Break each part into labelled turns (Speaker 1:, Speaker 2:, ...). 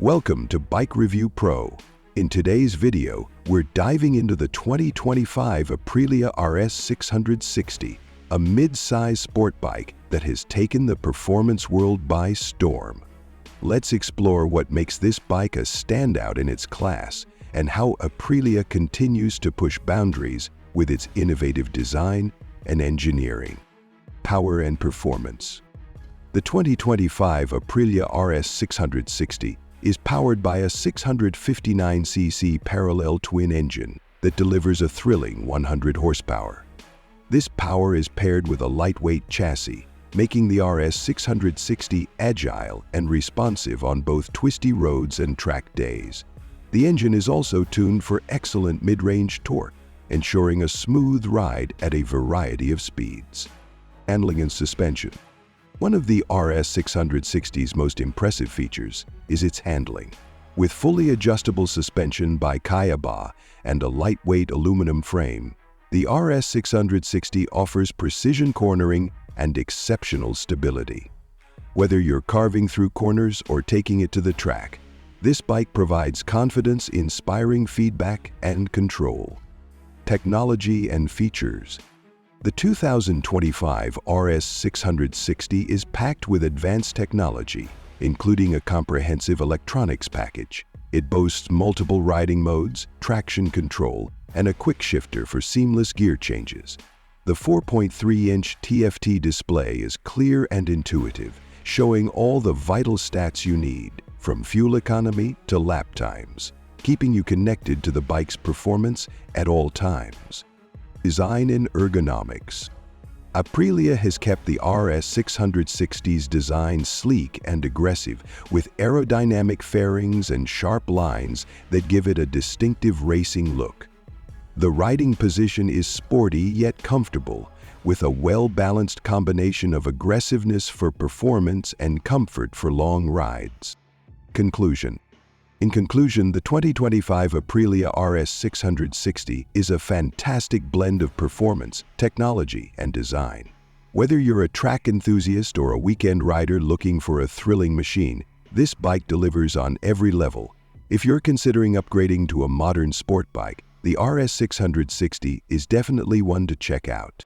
Speaker 1: Welcome to Bike Review Pro. In today's video, we're diving into the 2025 Aprilia RS660, a mid-size sport bike that has taken the performance world by storm. Let's explore what makes this bike a standout in its class and how Aprilia continues to push boundaries with its innovative design and engineering. Power and performance. The 2025 Aprilia RS660 is powered by a 659cc parallel twin engine that delivers a thrilling 100 horsepower. This power is paired with a lightweight chassis, making the RS660 agile and responsive on both twisty roads and track days. The engine is also tuned for excellent mid-range torque, ensuring a smooth ride at a variety of speeds. Handling and suspension. One of the RS660's most impressive features is its handling. With fully adjustable suspension by Kayaba and a lightweight aluminum frame, the RS660 offers precision cornering and exceptional stability. Whether you're carving through corners or taking it to the track, this bike provides confidence-inspiring feedback and control. Technology and features. The 2025 RS660 is packed with advanced technology, including a comprehensive electronics package. It boasts multiple riding modes, traction control, and a quick shifter for seamless gear changes. The 4.3-inch TFT display is clear and intuitive, showing all the vital stats you need, from fuel economy to lap times, keeping you connected to the bike's performance at all times. Design and ergonomics. Aprilia has kept the RS660's design sleek and aggressive, with aerodynamic fairings and sharp lines that give it a distinctive racing look. The riding position is sporty yet comfortable, with a well-balanced combination of aggressiveness for performance and comfort for long rides. Conclusion. In conclusion, the 2025 Aprilia RS660 is a fantastic blend of performance, technology, and design. Whether you're a track enthusiast or a weekend rider looking for a thrilling machine, this bike delivers on every level. If you're considering upgrading to a modern sport bike, the RS660 is definitely one to check out.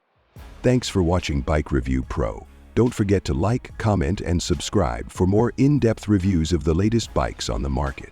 Speaker 1: Thanks for watching Bike Review Pro. Don't forget to like, comment, and subscribe for more in-depth reviews of the latest bikes on the market.